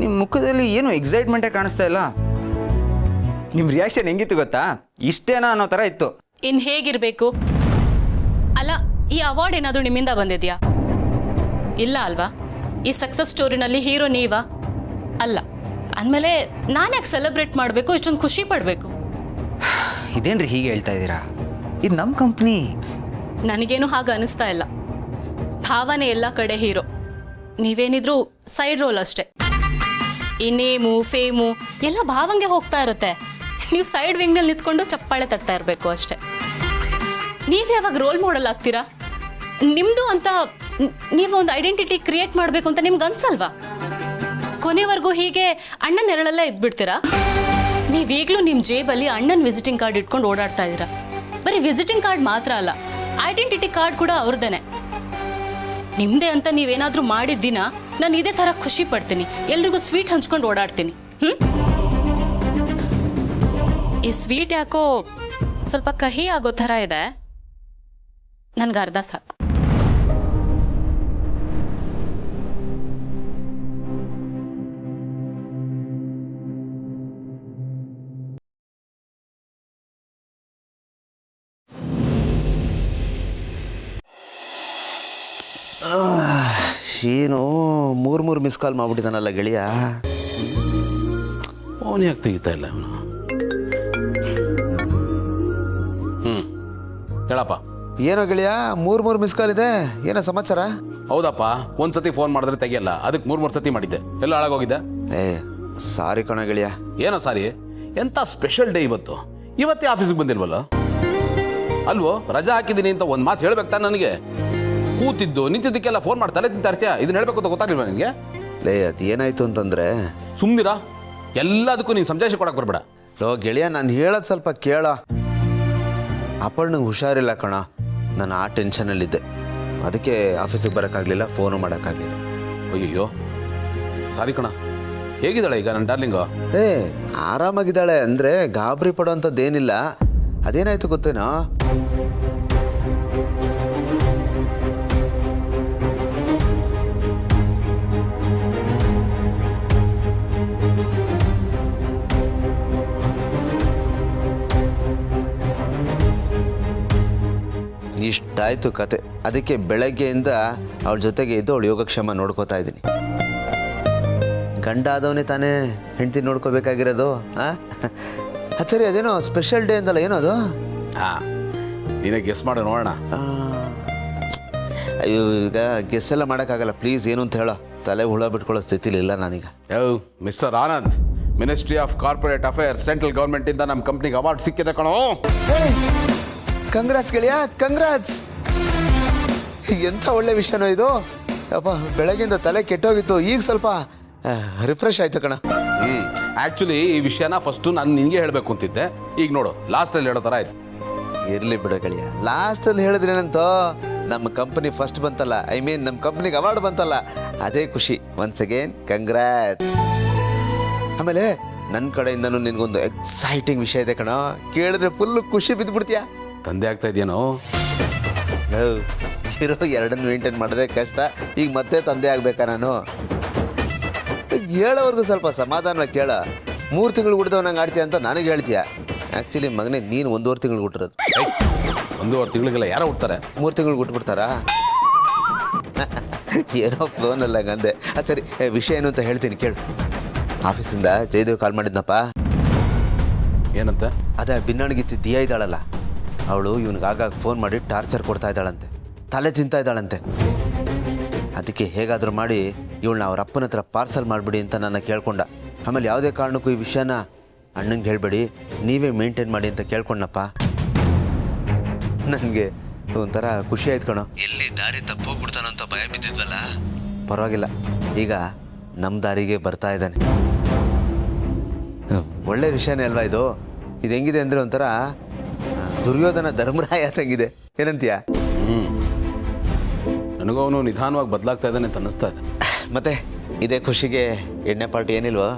ನಿಮ್ಮ ಮುಖದಲ್ಲಿ ಏನು ಎಕ್ಸೈಟ್ಮೆಂಟೇ ಕಾಣಿಸ್ತಾ ಇಲ್ಲ. ನಿಮ್ಮ ರಿಯಾಕ್ಷನ್ ಹೆಂಗಿತ್ತು ಗೊತ್ತಾ? ಇಷ್ಟೇನಾ ಅನ್ನೋ ಥರ ಇತ್ತು. ಇನ್ ಹೇಗಿರ್ಬೇಕು? ಅಲ್ಲ, ಈ ಅವಾರ್ಡ್ ಏನಾದರೂ ನಿಮ್ಮಿಂದ ಬಂದಿದ್ಯಾ? ಇಲ್ಲ ಅಲ್ವಾ? ಈ ಸಕ್ಸಸ್ ಸ್ಟೋರಿನಲ್ಲಿ ಹೀರೋ ನೀವಾ? ಅಲ್ಲ. ಅಂದಮೇಲೆ ನಾನ್ಯಾಕೆ ಸೆಲೆಬ್ರೇಟ್ ಮಾಡಬೇಕು, ಇಷ್ಟೊಂದು ಖುಷಿ ಪಡಬೇಕು? ಇದೇನ್ರಿ ಹೀಗೆ ಹೇಳ್ತಾ ಇದ್ದೀರಾ? ಇದು ನಮ್ಮ ಕಂಪ್ನಿ. ನನಗೇನು ಹಾಗೆ ಅನಿಸ್ತಾ ಇಲ್ಲ. ಭಾವನೆ ಎಲ್ಲ ಕಡೆ ಹೀರೋ, ನೀವೇನಿದ್ರು ಸೈಡ್ ರೋಲ್ ಅಷ್ಟೇ. ಈ ನೇಮು ಫೇಮು ಎಲ್ಲ ಭಾವಂಗೆ ಹೋಗ್ತಾ ಇರುತ್ತೆ. ನೀವು ಸೈಡ್ ವಿಂಗ್ನಲ್ಲಿ ನಿಂತ್ಕೊಂಡು ಚಪ್ಪಾಳೆ ತಟ್ತಾ ಇರಬೇಕು ಅಷ್ಟೇ. ನೀವು ಯಾವಾಗ ರೋಲ್ ಮಾಡೆಲ್ ಆಗ್ತೀರಾ? ನಿಮ್ಮದು ಅಂತ ನೀವು ಒಂದು ಐಡೆಂಟಿಟಿ ಕ್ರಿಯೇಟ್ ಮಾಡಬೇಕು ಅಂತ ನಿಮ್ಗೆ ಅನ್ಸಲ್ವಾ? ಕೊನೆವರೆಗೂ ಹೀಗೆ ಅಣ್ಣನ ನೆರಳಲ್ಲೇ ಇದ್ಬಿಡ್ತೀರಾ? ನೀವೀಗಲೂ ನಿಮ್ಮ ಜೇಬಲ್ಲಿ ಅಣ್ಣನ ವಿಸಿಟಿಂಗ್ ಕಾರ್ಡ್ ಇಟ್ಕೊಂಡು ಓಡಾಡ್ತಾ ಇದ್ದೀರಾ. ಬರೀ ವಿಸಿಟಿಂಗ್ ಕಾರ್ಡ್ ಮಾತ್ರ ಅಲ್ಲ, ಐಡೆಂಟಿಟಿ ಕಾರ್ಡ್ ಕೂಡ ಅವ್ರದ್ದೇನೆ. ನಿಮ್ಮದೇ ಅಂತ ನೀವೇನಾದರೂ ಮಾಡಿದ ದಿನ ನಾನು ಇದೇ ಥರ ಖುಷಿ ಪಡ್ತೀನಿ, ಎಲ್ರಿಗೂ ಸ್ವೀಟ್ ಹಂಚ್ಕೊಂಡು ಓಡಾಡ್ತೀನಿ. ಈ ಸ್ವೀಟ್ ಯಾಕೋ ಸ್ವಲ್ಪ ಕಹಿ ಆಗೋ ಥರ ಇದೆ, ನನ್ಗೆ ಅರ್ಧ ಸಾಕು. ಏನು ಮೂರು ಮಿಸ್ ಕಾಲ್ ಮಾಡ್ಬಿಟ್ಟಿದ್ದಾನಲ್ಲ ಗೆಳೆಯ. ಫೋನ್ ಯಾಕೆ ತೆಗಿತಾ ಇಲ್ಲ ಅವನು? ಹೇಳಪ್ಪ. ಏನೋ ಗೆಳೆಯ, ಮೂರು ಮಿಸ್ ಕಾಲ್ ಇದೆ, ಏನೋ ಸಮಾಚಾರ? ಹೌದಪ್ಪ, ಒಂದ್ಸತಿ ಫೋನ್ ಮಾಡಿದ್ರೆ ತೆಗಿಯಲ್ಲ, ಅದಕ್ಕೆ ಮೂರು ಸತಿ ಮಾಡಿದ್ದೆ. ಎಲ್ಲ ಹಾಳಾಗೋಗಿದ್ದೆ. ಸಾರಿ ಕಣ ಗೆಳೆಯ. ಏನೋ ಸಾರಿ? ಎಂಥ ಸ್ಪೆಷಲ್ ಡೇ ಇವತ್ತು. ಇವತ್ತೇ ಆಫೀಸಿಗೆ ಬಂದಿಲ್ವಲ್ಲ? ಅಲ್ವೋ, ರಜಾ ಹಾಕಿದ್ದೀನಿ ಅಂತ ಒಂದು ಮಾತು ಹೇಳ್ಬೇಕು ತಾನೆ ನನಗೆ. ಕೂತಿದ್ದು ನಿಂತಿದ್ದಕ್ಕೆಲ್ಲ ಫೋನ್ ಮಾಡಿ ತಲೆ ತಿಂತಾ ಇರ್ತೀಯ. ಇದನ್ನ ಹೇಳ್ಬೇಕು ಅಂತ ಗೊತ್ತಾಗ್ಲಿಲ್ವ ನಿನಗೆ? ಅದು ಏನಾಯ್ತು ಅಂತಂದ್ರೆ, ಸುಮ್ನಿರಾ, ಎಲ್ಲದಕ್ಕೂ ನೀನು ಸಂದೇಶ ಕೊಡಕ್ಕೆ ಬರಬೇಡ. ಗೆಳೆಯ, ನಾನು ಹೇಳೋದು ಸ್ವಲ್ಪ ಕೇಳ. ಅಪರ್ಣಂಗೆ ಹುಷಾರಿಲ್ಲ ಕಣ, ನಾನು ಆ ಟೆನ್ಷನಲ್ಲಿದ್ದೆ, ಅದಕ್ಕೆ ಆಫೀಸಿಗೆ ಬರೋಕ್ಕಾಗಲಿಲ್ಲ, ಫೋನು ಮಾಡೋಕ್ಕಾಗಲಿಲ್ಲ. ಅಯ್ಯಯ್ಯೋ, ಸಾರಿ ಕಣ. ಹೇಗಿದ್ದಾಳೆ ಈಗ ನನ್ನ ಡಾರ್ಲಿಂಗು? ಆರಾಮಾಗಿದ್ದಾಳೆ, ಅಂದರೆ ಗಾಬರಿ ಪಡೋವಂಥದ್ದೇನಿಲ್ಲ. ಅದೇನಾಯ್ತು ಗೊತ್ತೇನೋ, ಇಷ್ಟಾಯ್ತು ಕತೆ. ಅದಕ್ಕೆ ಬೆಳಗ್ಗೆಯಿಂದ ಅವಳ ಜೊತೆಗೆ ಇದ್ದು ಅವಳು ಯೋಗಕ್ಷೇಮ ನೋಡ್ಕೋತಾ ಇದ್ದೀನಿ. ಗಂಡ ಆದವನೇ ತಾನೇ ಹೆಂಡ್ತಿ ನೋಡ್ಕೋಬೇಕಾಗಿರೋದು. ಅದು ಸರಿ, ಅದೇನೋ ಸ್ಪೆಷಲ್ ಡೇ ಅಂದಲ್ಲ, ಏನೋ ಅದು? ಹಾಂ, ನೀನೇ ಗೆಸ್ ಮಾಡು ನೋಡೋಣ. ಅಯ್ಯೋ, ಈಗ ಗೆಸ್ ಎಲ್ಲ ಮಾಡೋಕ್ಕಾಗಲ್ಲ, ಪ್ಲೀಸ್ ಏನು ಅಂತ ಹೇಳೋ. ತಲೆ ಹುಳ ಬಿಟ್ಕೊಳ್ಳೋ ಸ್ಥಿತಿಲಿ ಇಲ್ಲ ನಾನೀಗ. Mister Anand, ministry of corporate affairs, central ಗೌರ್ಮೆಂಟಿಂದ ನಮ್ಮ ಕಂಪ್ನಿಗೆ ಅವಾರ್ಡ್ ಸಿಕ್ಕಿದೆ ಕಣೋ. ಕಂಗ್ರಾಟ್ಸ್ ಗೆಳೆಯ, ಕಂಗ್ರಾಟ್ಸ್. ಎಂಥ ಒಳ್ಳೆ ವಿಷಯನೋ ಇದು. ಅಪ್ಪ, ಬೆಳಗ್ಗೆಯಿಂದ ತಲೆ ಕೆಟ್ಟೋಗಿತ್ತು, ಈಗ ಸ್ವಲ್ಪ ರಿಫ್ರೆಶ್ ಆಯ್ತು ಕಣ. ಆ್ಯಕ್ಚುಲಿ ಈ ವಿಷಯನ ಫಸ್ಟು ನಾನು ನಿನಗೆ ಹೇಳಬೇಕು ಅಂತಿದ್ದೆ. ಈಗ ನೋಡು, ಲಾಸ್ಟಲ್ಲಿ ಹೇಳೋ ಥರ ಆಯ್ತು. ಇರಲಿ ಬಿಡೋ ಗೆಳೆಯ, ಲಾಸ್ಟಲ್ಲಿ ಹೇಳಿದ್ರೇನಂತೋ, ನಮ್ಮ ಕಂಪನಿ ಫಸ್ಟ್ ಬಂತಲ್ಲ, ಐ ಮೀನ್ ನಮ್ಮ ಕಂಪ್ನಿಗೆ ಅವಾರ್ಡ್ ಬಂತಲ್ಲ, ಅದೇ ಖುಷಿ. Once again congrats. ಆಮೇಲೆ ನನ್ನ ಕಡೆಯಿಂದನೂ ನಿನಗೊಂದು ಎಕ್ಸೈಟಿಂಗ್ ವಿಷಯ ಇದೆ ಕಣ, ಕೇಳಿದ್ರೆ ಫುಲ್ಲು ಖುಷಿ ಬಿದ್ದುಬಿಡ್ತೀಯಾ. ತಂದೆ ಆಗ್ತಾ ಇದೆಯೇನೋ? ಇರೋ ಎರಡನ್ನು ಮೇಂಟೈನ್ ಮಾಡೋದೇ ಕಷ್ಟ, ಈಗ ಮತ್ತೆ ತಂದೆ ಆಗ್ಬೇಕಾ ನಾನು? ಹೇಳೋವರೆಗೂ ಸ್ವಲ್ಪ ಸಮಾಧಾನವಾಗಿ ಕೇಳ. 3 ತಿಂಗಳು ಹುಡ್ದವ್ ನಂಗೆ ಆಡ್ತೀಯ ಅಂತ ನನಗೆ ಹೇಳ್ತೀಯ. ಆ್ಯಕ್ಚುಲಿ ಮಗನೇ, ನೀನು 1.5 ತಿಂಗಳು ಹುಟ್ಟಿರೋದು. 1.5 ತಿಂಗಳಿಗೆಲ್ಲ ಯಾರೋ ಹುಡ್ತಾರೆ? 3 ತಿಂಗಳು ಹುಟ್ಬಿಡ್ತಾರಾ? ಏನೋ ಫೋನಲ್ಲ ಹಂಗಂದೆ. ಸರಿ, ವಿಷಯ ಏನು ಅಂತ ಹೇಳ್ತೀನಿ ಕೇಳು. ಆಫೀಸಿಂದ ಜಯದೇವ್ ಕಾಲ್ ಮಾಡಿದ್ನಪ್ಪ. ಏನಂತ? ಅದೇ ಬಿನ್ನಣಗಿತ್ತಿ ದಿಯಾ ಇದ್ದಾಳಲ್ಲ, ಅವಳು ಇವನಿಗಾಗ ಫೋನ್ ಮಾಡಿ ಟಾರ್ಚರ್ ಕೊಡ್ತಾ ಇದ್ದಾಳಂತೆ, ತಲೆ ತಿಂತಾ ಇದ್ದಾಳಂತೆ. ಅದಕ್ಕೆ ಹೇಗಾದರೂ ಮಾಡಿ ಇವಳನ್ನ ಅವ್ರ ಅಪ್ಪನ ಹತ್ರ ಪಾರ್ಸಲ್ ಮಾಡಿಬಿಡಿ ಅಂತ ನನ್ನ ಕೇಳ್ಕೊಂಡ. ಆಮೇಲೆ ಯಾವುದೇ ಕಾರಣಕ್ಕೂ ಈ ವಿಷಯನ ಅಣ್ಣಂಗೆ ಹೇಳಬೇಡಿ, ನೀವೇ ಮೇಂಟೈನ್ ಮಾಡಿ ಅಂತ ಕೇಳ್ಕೊಂಡಪ್ಪ. ನನಗೆ ಒಂಥರ ಖುಷಿ ಆಯ್ತು ಕಣೋ. ಎಲ್ಲಿ ದಾರಿ ತಪ್ಪೋಗ್ಬಿಡ್ತಾನಂತ ಭಯ ಬಿದ್ದಿದ್ವಲ್ಲ, ಪರವಾಗಿಲ್ಲ, ಈಗ ನಮ್ಮ ದಾರಿಗೆ ಬರ್ತಾ ಇದ್ದಾನೆ. ಒಳ್ಳೆ ವಿಷಯನೇ ಅಲ್ವಾ ಇದು? ಇದು ಹೆಂಗಿದೆ ಅಂದರೆ ಒಂಥರ ದುರ್ಯೋಧನ ಧರ್ಮರಾಯ ತಂಗಿದೆ ಏನಂತೀಯ? ನನಗೂ ಅವನು ನಿಧಾನವಾಗಿ ಬದಲಾಗ್ತಾ ಇದ್ದಾನೆ ಅಂತ ಅನ್ನಿಸ್ತಾ ಇದೆ. ಮತ್ತೆ ಇದೇ ಖುಷಿಗೆ ಎಣ್ಣೆ ಪಾರ್ಟಿ ಏನಿಲ್ವಾ?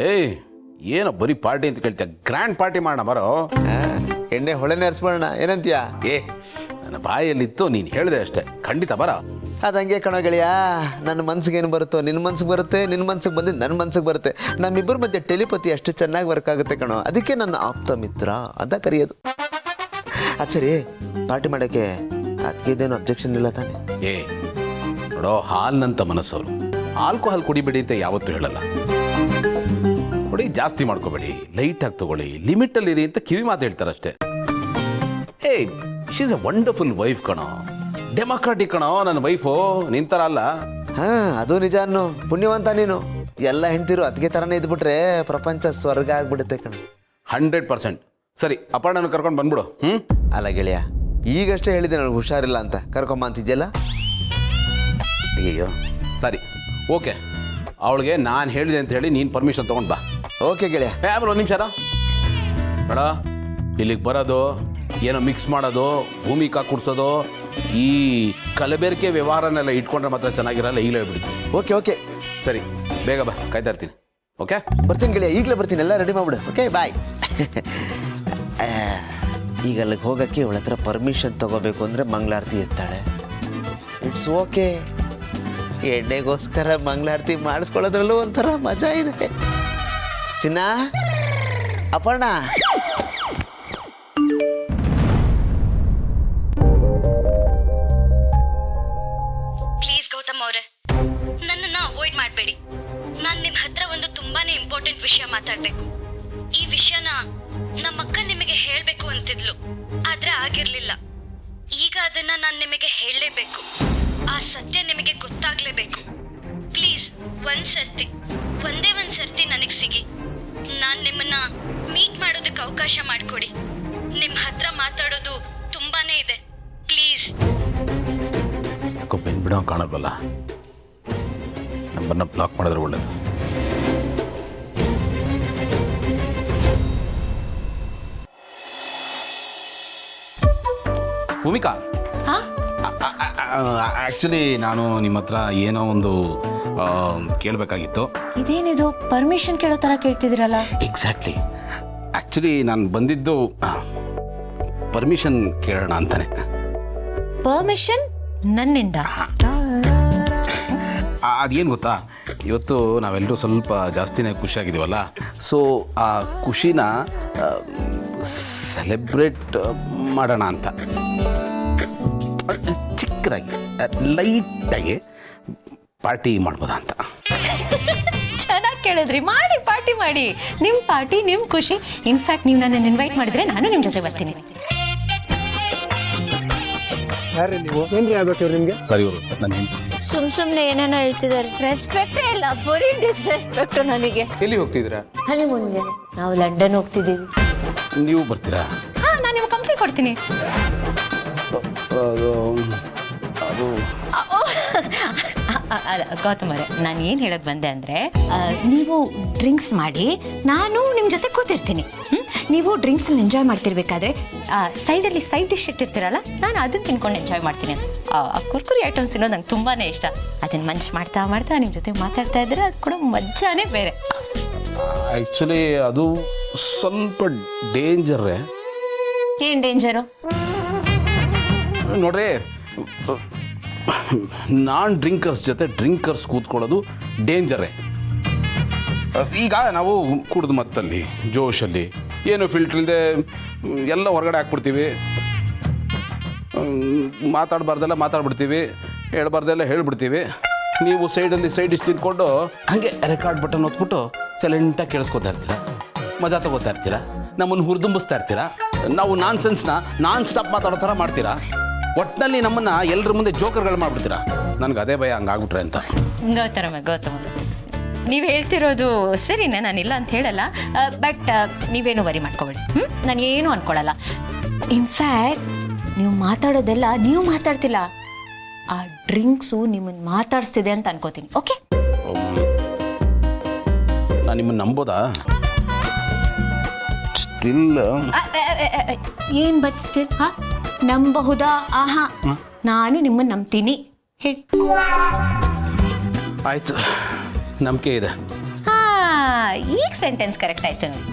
ಏಯ್ ಏನೋ ಬರೀ ಪಾರ್ಟಿ ಅಂತ ಕೇಳ್ತೀಯ, ಗ್ರ್ಯಾಂಡ್ ಪಾರ್ಟಿ ಮಾಡೋಣ ಬರೋ. ಎಣ್ಣೆ ಹೊಳೆನೇ ಹರಿಸ್ಬೋಣ ಏನಂತೀಯ? ಏ ನನ್ನ ಬಾಯಲ್ಲಿತ್ತು, ನೀನು ಹೇಳಿದೆ ಅಷ್ಟೇ, ಖಂಡಿತ ಬರ. ಅದಂಗೆ ಕಣೋ ಗೆಳೆಯ, ನನ್ನ ಮನ್ಸಿಗೆ ಏನು ಬರುತ್ತೋ ನಿನ್ನ ಮನ್ಸಿಗೆ ಬರುತ್ತೆ, ನಿನ್ನ ಮನ್ಸಿಗೆ ಬಂದಿದ್ದು ನನ್ನ ಮನ್ಸಿಗೆ ಬರುತ್ತೆ. ನಮ್ಮಿಬ್ಬರ ಮಧ್ಯೆ ಟೆಲಿಪತಿ ಅಷ್ಟು ಚೆನ್ನಾಗಿ ವರ್ಕ್ ಆಗುತ್ತೆ ಕಣೋ. ಅದಕ್ಕೆ ನನ್ನ ಆಪ್ತ ಮಿತ್ರ ಅಂತ ಕರೆಯೋದು. ಅದು ಸರಿ, ಪಾರ್ಟಿ ಮಾಡೋಕ್ಕೆ ಅದಕ್ಕೆ ಇದೇನು ಅಬ್ಜೆಕ್ಷನ್ ಇಲ್ಲ ತಾನೆ? ಏ ನೋಡೋ, ಹಾಲ್ನಂತ ಮನಸ್ಸವರು ಆಲ್ಕೋಹಾಲ್ ಕುಡಿಬೇಡಿ ಅಂತ ಯಾವತ್ತೂ ಹೇಳಲ್ಲ. ನೋಡಿ, ಜಾಸ್ತಿ ಮಾಡ್ಕೋಬೇಡಿ, ಲೈಟಾಗಿ ತಗೊಳ್ಳಿ, ಲಿಮಿಟಲ್ಲಿರಿ ಅಂತ ಕಿವಿ ಮಾತು ಹೇಳ್ತಾರೆ ಅಷ್ಟೇ. ಏಯ್ she is a wonderful wife ಕಣೋ, ಡೆಮೋಕ್ರಾಟಿಕ್ ಕಣೋ ನನ್ನ ವೈಫು, ನಿಂತರ ಅಲ್ಲ. ಹಾಂ, ಅದು ನಿಜ ಅನ್ನು ಪುಣ್ಯವಂತ ನೀನು. ಎಲ್ಲ ಹೆಂಡ್ತಿರು ಅದಕ್ಕೆ ಥರನೇ ಇದ್ಬಿಟ್ರೆ ಪ್ರಪಂಚ ಸ್ವರ್ಗ ಆಗ್ಬಿಡುತ್ತೆ ಕಣ. 100%. ಸರಿ, ಅಪರ್ಣನ ಕರ್ಕೊಂಡು ಬಂದ್ಬಿಡು. ಅಲ್ಲ ಗೆಳೆಯ, ಈಗಷ್ಟೇ ಹೇಳಿದೆ ನನಗೆ ಹುಷಾರಿಲ್ಲ ಅಂತ, ಕರ್ಕೊಂಬ ಅಂತಿದ್ಯಲ್ಲ. ಅಯ್ಯೋ ಸರಿ, ಓಕೆ, ಅವಳಿಗೆ ನಾನು ಹೇಳಿದೆ ಅಂತ ಹೇಳಿ ನೀನು ಪರ್ಮಿಷನ್ ತೊಗೊಂಡು ಬಾ. ಓಕೆ ಗೆಳೆಯ. ಆಮೇಲೆ ಒಂದು ನಿಮಿಷ ಬೇಡ, ಇಲ್ಲಿಗೆ ಬರೋದು, ಏನೋ ಮಿಕ್ಸ್ ಮಾಡೋದು, ಭೂಮಿಕಾ ಕುಡ್ಸೋದು, ಈ ಕಲಬೆರಕೆ ವ್ಯವಹಾರನೆಲ್ಲ ಇಟ್ಕೊಂಡ್ರೆ ಮಾತ್ರ ಚೆನ್ನಾಗಿರಲ್ಲ. ಈಗಲೇ ಹೇಳ್ಬಿಡ್ತೀನಿ. ಓಕೆ ಓಕೆ ಸರಿ, ಬೇಗ ಬಾ, ಕಾಯ್ತಾ ಇರ್ತೀನಿ. ಓಕೆ, ಬರ್ತೀನಿ ಗೆಳೆಯ, ಈಗಲೇ ಬರ್ತೀನಿ, ಎಲ್ಲ ರೆಡಿ ಮಾಡ್ಬಿಡು. Okay bye. ಈಗ ಅಲ್ಲಿಗೆ ಹೋಗೋಕ್ಕೆ ಇವಳ ಹತ್ರ ಪರ್ಮಿಷನ್ ತೊಗೋಬೇಕು ಅಂದರೆ ಮಂಗಳಾರತಿ ಎತ್ತಾಳೆ. ಇಟ್ಸ್ ಓಕೆ, ಎಣ್ಣೆಗೋಸ್ಕರ ಮಂಗಳಾರತಿ ಮಾಡಿಸ್ಕೊಳ್ಳೋದ್ರಲ್ಲೂ ಒಂಥರ ಮಜಾ ಇದೆ. ಚಿನ್ನ, ಅಪರ್ಣ, ಪ್ಲೀಸ್ ಗೌತಮ್ ಅವರೇ, ನನ್ನನ್ನು ಅವಾಯ್ಡ್ ಮಾಡಬೇಡಿ. ನಾನು ನಿಮ್ಮ ಹತ್ರ ಒಂದು ತುಂಬಾನೇ ಇಂಪಾರ್ಟೆಂಟ್ ವಿಷಯ ಮಾತಾಡಬೇಕು. ಈ ವಿಷಯನ ನಮ್ಮಕ್ಕ ನಿಮಗೆ ಹೇಳಬೇಕು ಅಂತಿದ್ಲು, ಆದ್ರೆ ಆಗಿರ್ಲಿಲ್ಲ. ಈಗ ಅದನ್ನ ನಾನು ನಿಮಗೆ ಹೇಳಲೇಬೇಕು. ಆ ಸತ್ಯ ನಿಮಗೆ ಗೊತ್ತಾಗ್ಲೇಬೇಕು. ಪ್ಲೀಸ್ ಒಂದೇ ಒಂದ್ಸರ್ತಿ ನನಗೆ ಸಿಗಿ. ನಾನು ನಿಮ್ಮನ್ನ ಮೀಟ್ ಮಾಡೋದಕ್ಕೆ ಅವಕಾಶ ಮಾಡಿಕೊಡಿ. ನಿಮ್ಮ ಹತ್ರ ಮಾತಾಡೋದು ತುಂಬಾನೇ ಇದೆ. ಪ್ಲೀಸ್. ಯಾಕೋ ಬೆನ್ಬಿಡೋ ಕಾಣೋಲ್ಲ, ನಂಬರ್ನ ಬ್ಲಾಕ್ ಮಾಡಿದ್ರೆ ಒಳ್ಳೇದು. ಭೂಮಿಕಾ, ಆ್ಯಕ್ಚುಲಿ ನಾನು ನಿಮ್ಮ ಹತ್ರ ಏನೋ ಒಂದು ಕೇಳಬೇಕಾಗಿತ್ತು. ಇದೇನಿದು ಪರ್ಮಿಷನ್ ಕೇಳೋ ಥರ ಕೇಳ್ತಿದ್ದೀರಲ್ಲ? ಎಕ್ಸಾಕ್ಟ್ಲಿ, ಆ್ಯಕ್ಚುಲಿ ನಾನು ಬಂದಿದ್ದು ಪರ್ಮಿಷನ್ ಕೇಳೋಣ ಅಂತಾನೆ. ಪರ್ಮಿಷನ್ ನನ್ನಿಂದ? ಅದೇನು ಗೊತ್ತಾ, ಇವತ್ತು ನಾವೆಲ್ಲರೂ ಸ್ವಲ್ಪ ಜಾಸ್ತಿನೇ ಖುಷಿಯಾಗಿದ್ದೀವಲ್ಲ, ಸೊ ಆ ಖುಷಿನ ಸೆಲೆಬ್ರೇಟ್ ಮಾಡೋಣ ಅಂತ, ಚಿಕ್ಕದಾಗಿ ಲೈಟಾಗಿ ಪಾರ್ಟಿ ಮಾಡ್ಬೋದಾ ಅಂತ. ಚೆನ್ನಾಗಿ ಕೇಳಿದ್ರಿ, ಮಾಡಿ, ಪಾರ್ಟಿ ಮಾಡಿ. ನಿಮ್ಮ ಪಾರ್ಟಿ, ನಿಮ್ಮ ಖುಷಿ. ಇನ್ಫ್ಯಾಕ್ಟ್ ನೀವು ನನ್ನನ್ನು ಇನ್ವೈಟ್ ಮಾಡಿದ್ರೆ ನಾನು ನಿಮ್ಮ ಜೊತೆ ಬರ್ತೀನಿ. ಯಾರೇ ನೀವು? ಏನ್ರಿ ಆಗ್ಬೇಕು ನಿಮಗೆ? ಸರಿ, ಇವರು ನನ್ನ ಸುಮ್ಮನೆ ಏನೇನೋ ಹೇಳ್ತಿದ್ದಾರೆ. ರೆಸ್ಪೆಕ್ಟೇ ಇಲ್ಲ, ಬರೀ ಡಿಸ್ರೆಸ್ಪೆಕ್ಟು ನನಗೆ. ಎಲ್ಲಿ ಹೋಗ್ತಿದ್ದೀರಾ? ಹನಿಮೂನ್ಗೆ ನಾವು ಲಂಡನ್ ಹೋಗ್ತಿದ್ದೀವಿ. ನೀವು ಬರ್ತೀರಾ? ಹಾಂ, ನಾನು ನಿಮ್ಗೆ ಕಂಪ್ನಿ ಕೊಡ್ತೀನಿ. ಅದು ಅಲ್ಲ ಗೌತಮ್ ಅವರೇ, ನಾನು ಏನು ಹೇಳೋಕ್ಕೆ ಬಂದೆ ಅಂದರೆ, ನೀವು ಡ್ರಿಂಕ್ಸ್ ಮಾಡಿ, ನಾನು ನಿಮ್ಮ ಜೊತೆ ಕೂತಿರ್ತೀನಿ. ನೀವು ಡ್ರಿಂಕ್ಸಲ್ಲಿ ಎಂಜಾಯ್ ಮಾಡ್ತಿರ್ಬೇಕಾದ್ರೆ ಸೈಡಲ್ಲಿ ಸೈಡ್ ಡಿಶ್ ಇಟ್ಟಿರ್ತೀರಲ್ಲ, ನಾನು ಅದನ್ನು ತಿನ್ಕೊಂಡು ಎಂಜಾಯ್ ಮಾಡ್ತೀನಿ. ಆ ಕುರ್ಕುರಿ ಐಟಮ್ಸ್ ಇನ್ನೂ ನಂಗೆ ತುಂಬಾ ಇಷ್ಟ. ಅದನ್ನು ಮಂಚ್ ಮಾಡ್ತಾ ಮಾಡ್ತಾ ನಿಮ್ಮ ಜೊತೆ ಮಾತಾಡ್ತಾ ಇದ್ದರೆ ಅದು ಕೂಡ ಮಜಾನೇ ಬೇರೆ. ಆ್ಯಕ್ಚುಲಿ ಅದು ಸ್ವಲ್ಪ ಡೇಂಜರೇ. ಏನು ಡೇಂಜರು? ನೋಡ್ರಿ, ನಾನ್ ಡ್ರಿಂಕರ್ಸ್ ಜೊತೆ ಡ್ರಿಂಕರ್ಸ್ ಕೂತ್ಕೊಳ್ಳೋದು ಡೇಂಜರೇ. ಈಗ ನಾವು ಕುಡಿದು ಮತ್ತಲ್ಲಿ ಜೋಶಲ್ಲಿ ಏನು ಫಿಲ್ಟ್ರ್ ಇಲ್ಲದೆ ಎಲ್ಲ ಹೊರಗಡೆ ಹಾಕ್ಬಿಡ್ತೀವಿ, ಮಾತಾಡಬಾರ್ದೆಲ್ಲ ಮಾತಾಡ್ಬಿಡ್ತೀವಿ, ಹೇಳ್ಬಾರ್ದೆಲ್ಲ ಹೇಳ್ಬಿಡ್ತೀವಿ. ನೀವು ಸೈಡಲ್ಲಿ ಸೈಡ್ ಡಿಶ್ ತಿಂದ್ಕೊಂಡು ಹಾಗೆ ರೆಕಾರ್ಡ್ ಬಟನ್ ಒತ್ಬಿಟ್ಟು ಸೈಲೆಂಟಾಗಿ ಕೇಳಿಸ್ಕೊತಾ ಇರ್ತೀರ, ಮಜಾ ತಗೋತಾ ಇರ್ತೀರ, ನಮ್ಮನ್ನು ಹುರಿದುಂಬಿಸ್ತಾ ಇರ್ತೀರ. ನಾವು ನಾನ್ ಸೆನ್ಸ್ನ ನಾನ್ ಸ್ಟಾಪ್ ಮಾತಾಡೋ ಥರ ಮಾಡ್ತೀರಾ. ಒಟ್ಟಿನಲ್ಲಿ ನಮ್ಮನ್ನು ಎಲ್ಲರ ಮುಂದೆ ಜೋಕರ್ಗಳು ಮಾಡಿಬಿಡ್ತೀರಾ. ನನಗೆ ಅದೇ ಭಯ ಹಂಗಾಗ್ಬಿಟ್ರೆ ಅಂತ. ಗೌತಮ ನೀವು ಹೇಳ್ತಿರೋದು ಸರಿನೇ, ನಾನಿಲ್ಲ ಅಂತ ಹೇಳಲ್ಲ. ಬಟ್ ನೀವೇನು ವರಿ ಮಾಡ್ಕೋಬೇಡಿ. ನಾನು ಏನೂ ಅಂದ್ಕೊಳ್ಳಲ್ಲ. ಇನ್ಫ್ಯಾಕ್ಟ್ ನೀವು ಮಾತಾಡೋದೆಲ್ಲ ನೀವು ಮಾತಾಡ್ತಿಲ್ಲ, ಆ ಡ್ರಿಂಕ್ಸು ನಿಮ್ಮನ್ನು ಮಾತಾಡಿಸ್ತಿದೆ ಅಂತ ಅನ್ಕೋತೀನಿ. ಓಕೆ, ನಾನು ನಿಮ್ಮನ್ನು ನಂಬೋದಾ? ಸ್ಟಿಲ್ ಏನು ಬಟ್ ಸ್ಟಿಲ್ ಹಾ ನಂಬಬಹುದಾ? ಆಹಾ, ನಾನು ನಿಮ್ಮನ್ನು ನಂಬ್ತೀನಿ. ಹೇಳಿ. ಆಯ್ತು, ನಂಬಿಕೆ ಇದೆ. ಹಾ, ಈಗ ಸೆಂಟೆನ್ಸ್ ಕರೆಕ್ಟ್ ಆಯ್ತು ನೋಡಿ.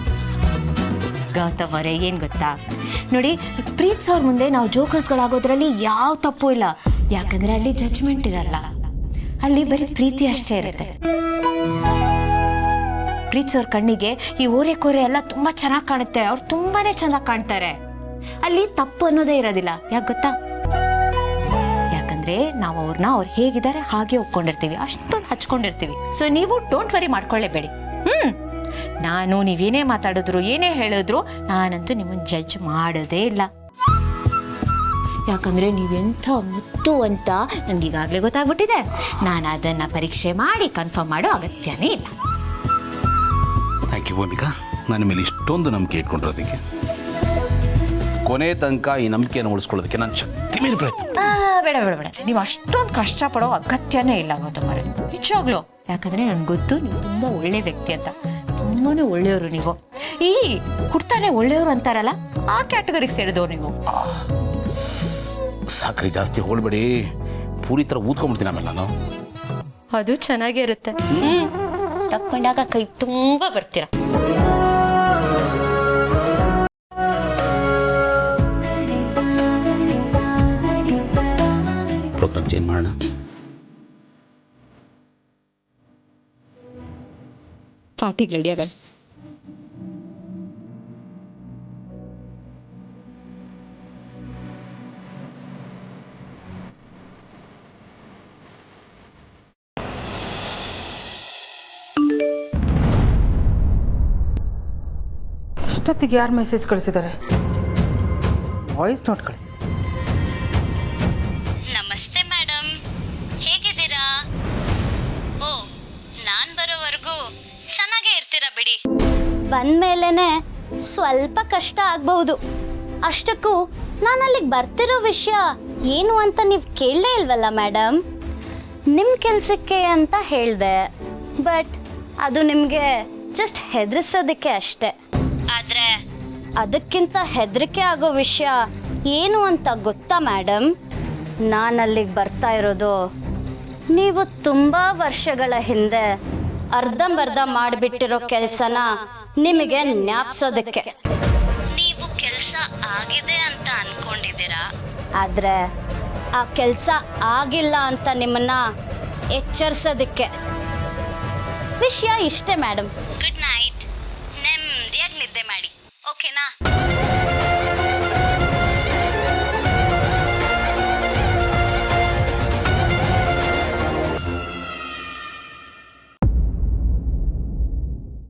ಗೌತಮ್ ಅವರೇ, ಏನು ಗೊತ್ತಾ ನೋಡಿ, ಪ್ರೀತ್ಸೋರ್ ಮುಂದೆ ನಾವು ಜೋಕರ್ಸ್ಗಳಾಗೋದ್ರಲ್ಲಿ ಯಾವ ತಪ್ಪು ಇಲ್ಲ. ಯಾಕಂದ್ರೆ ಅಲ್ಲಿ ಜಡ್ಜ್ಮೆಂಟ್ ಇರಲ್ಲ, ಅಲ್ಲಿ ಬರೀ ಪ್ರೀತಿ ಅಷ್ಟೇ ಇರುತ್ತೆ. ಪ್ರೀತ್ಸೋರ್ ಕಣ್ಣಿಗೆ ಈ ಓರೆ ಎಲ್ಲ ತುಂಬಾ ಚೆನ್ನಾಗಿ ಕಾಣುತ್ತೆ, ಅವ್ರು ತುಂಬಾನೇ ಚೆನ್ನಾಗಿ ಕಾಣ್ತಾರೆ. ಅಲ್ಲಿ ತಪ್ಪು ಅನ್ನೋದೇ ಇರೋದಿಲ್ಲ. ಯಾಕೆ ಗೊತ್ತಾ? ಯಾಕಂದ್ರೆ ನಾವು ಅವ್ರು ಹೇಗಿದ್ದಾರೆ ಹಾಗೆ ಒಪ್ಕೊಂಡಿರ್ತೀವಿ, ಅಷ್ಟೊಂದು ಹಚ್ಕೊಂಡಿರ್ತೀವಿ. ಸೊ ನೀವು ಡೋಂಟ್ ವರಿ ಮಾಡ್ಕೊಳ್ಳೇಬೇಡಿ. ನಾನು ನೀವೇನೇ ಮಾತಾಡಿದ್ರು ಏನೇ ಹೇಳಿದ್ರು ನಾನಂತೂ ನಿಮ್ಮನ್ನು ಜಡ್ಜ್ ಮಾಡೋದೇ ಇಲ್ಲ. ಯಾಕಂದ್ರೆ ನೀವೆಂಥ ಮುತ್ತು ಅಂತ ನನಗೀಗಾಗಲೇ ಗೊತ್ತಾಗ್ಬಿಟ್ಟಿದೆ. ನಾನು ಅದನ್ನು ಪರೀಕ್ಷೆ ಮಾಡಿ ಕನ್ಫರ್ಮ್ ಮಾಡೋ ಅಗತ್ಯನೇ ಇಲ್ಲ. ಥ್ಯಾಂಕ್ ಯು ಭೂಮಿಕಾ, ನನ್ನ ಮೇಲೆ ಇಷ್ಟೊಂದು ನಂಬಿಕೆ ಇಟ್ಕೊಂಡಿರೋದಕ್ಕೆ. ಕೊನೆ ತನಕ ಈ ನಂಬಿಕೆಯನ್ನು ಉಳಿಸ್ಕೊಳ್ಳೋದಕ್ಕೆ ನಾನು ಶಕ್ತಿ ಮೇಲೆ ಪ್ರಯತ್ನ. ಬೇಡ ಬೇಡ ಬೇಡ, ನೀವು ಅಷ್ಟೊಂದು ಕಷ್ಟಪಡೋ ಅಗತ್ಯನೇ ಇಲ್ಲ ಗೌತಮ್ ಅವರೇ, ನಿಜವಾಗ್ಲೂ. ಯಾಕಂದರೆ ನನಗೆ ಗೊತ್ತು ನೀವು ತುಂಬ ಒಳ್ಳೆ ವ್ಯಕ್ತಿ ಅಂತ. ತುಂಬಾ ಒಳ್ಳೆಯವರು ನೀವು. ಈ ಹುಡ್ತಾನೆ ಒಳ್ಳೆಯವರು ಅಂತಾರಲ್ಲ, ಆ ಕ್ಯಾಟಗರಿಗೆ ಸೇರಿದವರು ನೀವು. ಸಾಕ್ರಿ, ಜಾಸ್ತಿ ಹೋಳ್ಬೇಡಿ, ಪೂರಿ ಥರ ಊದ್ಕೊಂಡ್ಬಿಡ್ತೀನಿ ಆಮೇಲೆ ನಾನು. ಅದು ಚೆನ್ನಾಗೇ ಇರುತ್ತೆ. ತಕ್ಕೊಂಡಾಗ ಕೈ ತುಂಬ ಬರ್ತೀರ. ಪ್ರೋಗ್ರಾಮ್ ಚೇಂಜ್ ಮಾಡೋಣ. ಪಾರ್ಟಿಗೆ ರೆಡಿ ಆಗಲ್ಲ. ಇಷ್ಟೊತ್ತಿಗೆ ಯಾರು ಮೆಸೇಜ್ ಕಳಿಸಿದ್ದಾರೆ? ವಾಯ್ಸ್ ನೋಟ್ ಕಳಿಸಿ. ನಮಸ್ತೆ ಮೇಡಮ್, ಹೇಗಿದ್ದೀರಾ? ಓ, ನಾನು ಬರೋವರೆಗೂ ಚೆನ್ನಾಗೇ ಇರ್ತೀರಾ ಬಿಡಿ. ಬಂದ್ಮೇಲೆ ಸ್ವಲ್ಪ ಕಷ್ಟ ಆಗ್ಬಹುದು. ಅಷ್ಟಕ್ಕೂ ನಾನು ಅಲ್ಲಿಗೆ ಬರ್ತಿರೋ ವಿಷಯ ಏನು ಅಂತ ನೀವು ಕೇಳಲೇ ಇಲ್ವಲ್ಲ ಮೇಡಮ್. ನಿಮ್ಮ ಕೆಲಸಕ್ಕೆ ಅಂತ ಹೇಳಿದೆ, ಬಟ್ ಅದು ನಿಮಗೆ ಜಸ್ಟ್ ಹೆದರಿಸೋದಕ್ಕೆ ಅಷ್ಟೆ. ಆದರೆ ಅದಕ್ಕಿಂತ ಹೆದರಿಕೆ ಆಗೋ ವಿಷಯ ಏನು ಅಂತ ಗೊತ್ತಾ ಮೇಡಮ್? ನಾನು ಅಲ್ಲಿಗೆ ಬರ್ತಾ ಇರೋದು ನೀವು ತುಂಬ ವರ್ಷಗಳ ಹಿಂದೆ ಅರ್ಧಂಬರ್ಧ ಮಾಡಿಬಿಟ್ಟಿರೋ ಕೆಲಸನ ನಿಮಗೆ ಜ್ಞಾಪಿಸೋದಕ್ಕೆ. ನೀವು ಕೆಲಸ ಆಗಿದೆ ಅಂತ ಅನ್ಕೊಂಡಿದ್ದೀರಾ, ಆದರೆ ಆ ಕೆಲಸ ಆಗಿಲ್ಲ ಅಂತ ನಿಮ್ಮನ್ನ ಎಚ್ಚರಿಸೋದಕ್ಕೆ. ವಿಷಯ ಇಷ್ಟೇ ಮೇಡಮ್. ಗುಡ್ ನೈಟ್, ನೆಮ್ಮದಿಯಾಗಿ ನಿದ್ದೆ ಮಾಡಿ, ಓಕೆನಾ?